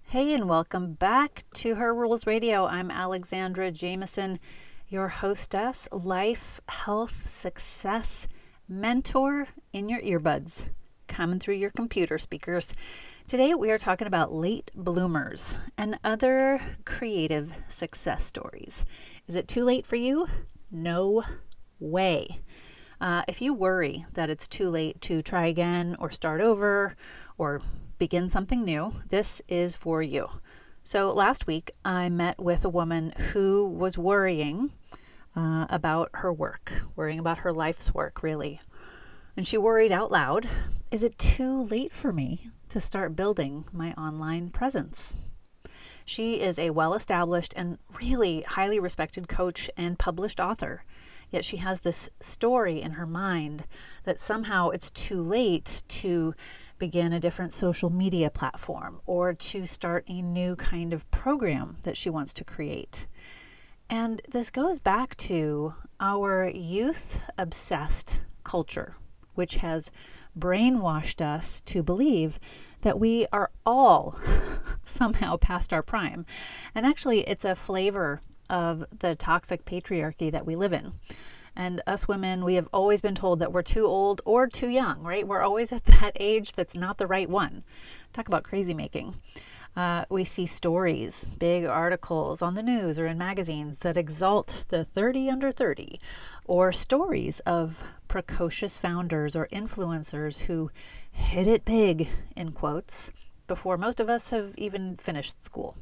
Hey, and welcome back to Her Rules Radio. I'm Alexandra Jameson, your hostess, life, health, success mentor in your earbuds, coming through your computer speakers. Today we are talking about late bloomers and other creative success stories. Is it too late for you? No way. If you worry that it's too late to try again or start over or begin something new, this is for you. So last week I met with a woman who was worrying about her work, worrying about her life's work, really. And she worried out loud, is it too late for me to start building my online presence? She is a well-established and really highly respected coach and published author. Yet she has this story in her mind that somehow it's too late to begin a different social media platform or to start a new kind of program that she wants to create. And this goes back to our youth-obsessed culture, which has brainwashed us to believe that we are all somehow past our prime. And actually, it's a flavor of the toxic patriarchy that we live in. And us women, we have always been told that we're too old or too young, right? We're always at that age that's not the right one. Talk about crazy making. We see stories, big articles on the news or in magazines that exalt the 30 under 30, or stories of precocious founders or influencers who hit it big, in quotes, before most of us have even finished school.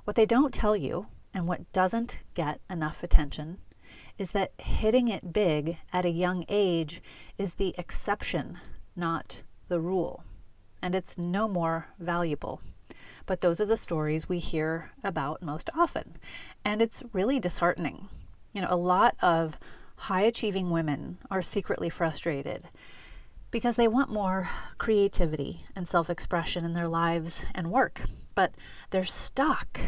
What they don't tell you, and what doesn't get enough attention, is that hitting it big at a young age is the exception, not the rule. And it's no more valuable. But those are the stories we hear about most often. And it's really disheartening. A lot of high-achieving women are secretly frustrated because they want more creativity and self-expression in their lives and work. But they're stuck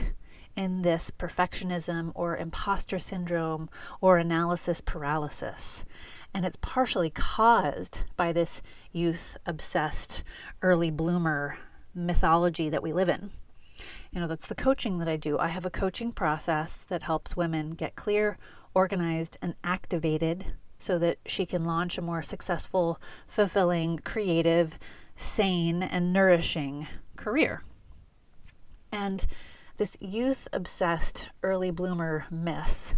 in this perfectionism or imposter syndrome or analysis paralysis. And it's partially caused by this youth-obsessed early bloomer mythology that we live in. That's the coaching that I do. I have a coaching process that helps women get clear, organized, and activated so that she can launch a more successful, fulfilling, creative, sane, and nourishing career. And this youth-obsessed early bloomer myth,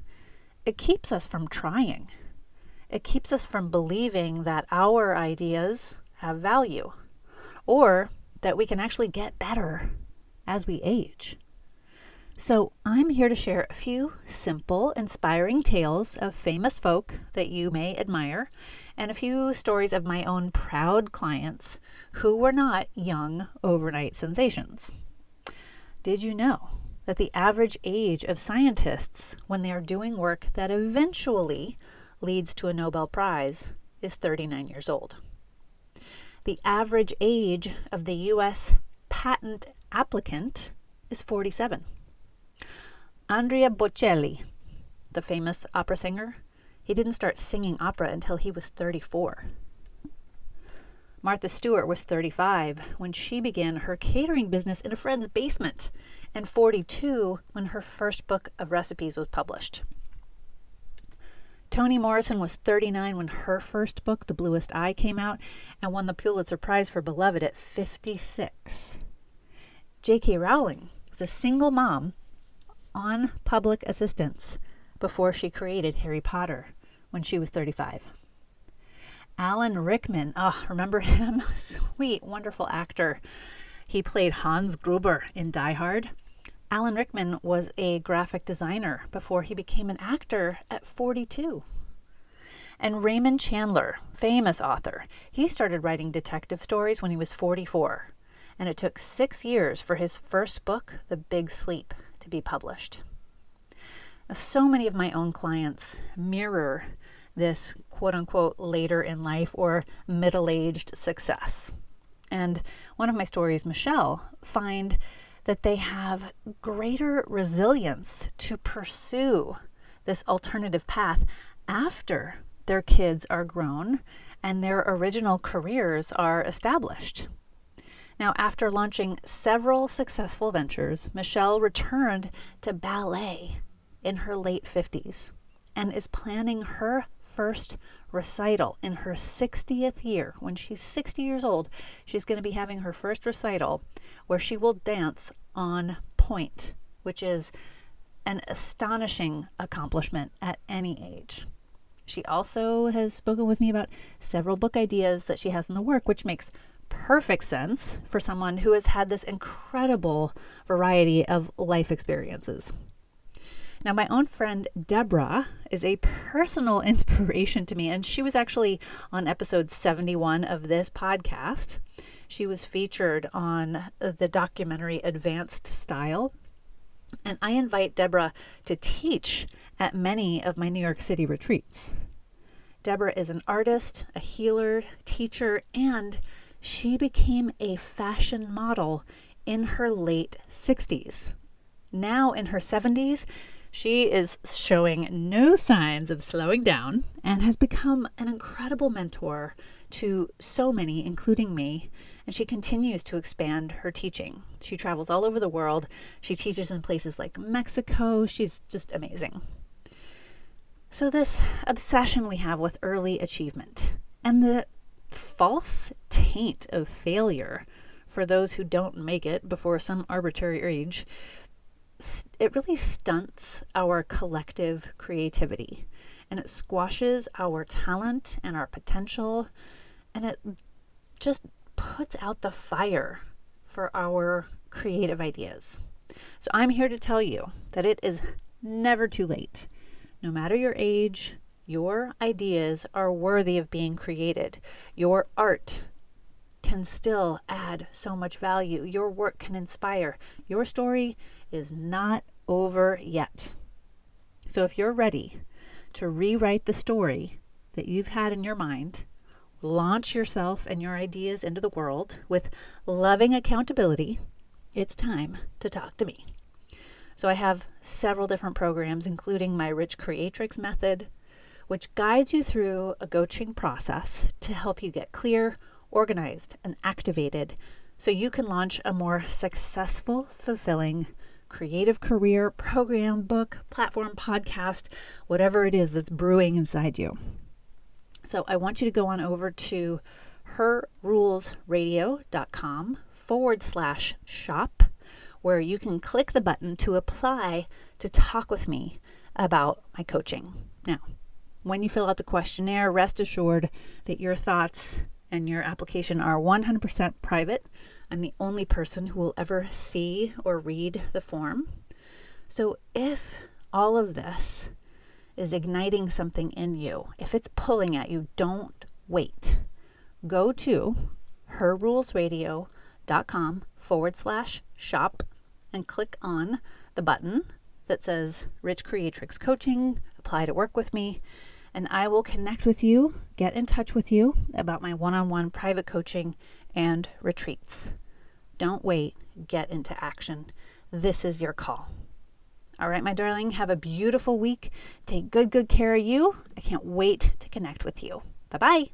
it keeps us from trying. It keeps us from believing that our ideas have value or that we can actually get better as we age. So I'm here to share a few simple, inspiring tales of famous folk that you may admire and a few stories of my own proud clients who were not young overnight sensations. Did you know that the average age of scientists when they are doing work that eventually leads to a Nobel Prize is 39 years old? The average age of the U.S. patent applicant is 47. Andrea Bocelli, the famous opera singer, he didn't start singing opera until he was 34. Martha Stewart was 35 when she began her catering business in a friend's basement, and 42 when her first book of recipes was published. Toni Morrison was 39 when her first book, The Bluest Eye, came out and won the Pulitzer Prize for Beloved at 56. J.K. Rowling was a single mom on public assistance before she created Harry Potter when she was 35. Alan Rickman, remember him? Sweet, wonderful actor. He played Hans Gruber in Die Hard. Alan Rickman was a graphic designer before he became an actor at 42. And Raymond Chandler, famous author, he started writing detective stories when he was 44. And it took 6 years for his first book, The Big Sleep, to be published. So many of my own clients mirror this quote-unquote later in life or middle-aged success. And one of my stories, Michelle, find that they have greater resilience to pursue this alternative path after their kids are grown and their original careers are established. Now, after launching several successful ventures, Michelle returned to ballet in her late 50s and is planning her first recital in her 60th year. When she's 60 years old, she's going to be having her first recital where she will dance on point, which is an astonishing accomplishment at any age. She also has spoken with me about several book ideas that she has in the work, which makes perfect sense for someone who has had this incredible variety of life experiences. Now, my own friend Deborah is a personal inspiration to me, and she was actually on episode 71 of this podcast. She was featured on the documentary Advanced Style, and I invite Deborah to teach at many of my New York City retreats. Deborah is an artist, a healer, teacher, and she became a fashion model in her late 60s. Now in her 70s, she is showing no signs of slowing down and has become an incredible mentor to so many, including me, and she continues to expand her teaching. She travels all over the world. She teaches in places like Mexico. She's just amazing. So this obsession we have with early achievement and the false taint of failure for those who don't make it before some arbitrary age, it really stunts our collective creativity, and it squashes our talent and our potential, and it just puts out the fire for our creative ideas. So I'm here to tell you that it is never too late. No matter your age, your ideas are worthy of being created. Your art can still add so much value. Your work can inspire. Your story is not over yet. So if you're ready to rewrite the story that you've had in your mind, launch yourself and your ideas into the world with loving accountability, it's time to talk to me. So I have several different programs, including my Rich Creatrix method, which guides you through a coaching process to help you get clear, organized, and activated so you can launch a more successful, fulfilling, creative career, program, book, platform, podcast, whatever it is that's brewing inside you. So I want you to go on over to herrulesradio.com/shop, where you can click the button to apply to talk with me about my coaching. Now, when you fill out the questionnaire, rest assured that your thoughts and your application are 100% private. I'm the only person who will ever see or read the form. So if all of this is igniting something in you, if it's pulling at you, don't wait. Go to herrulesradio.com/shop and click on the button that says Rich Creatrix Coaching, apply to work with me, and I will connect with you, get in touch with you about my one-on-one private coaching and retreats. Don't wait, get into action. This is your call. All right, my darling, have a beautiful week. Take good care of you. I can't wait to connect with you. Bye-bye.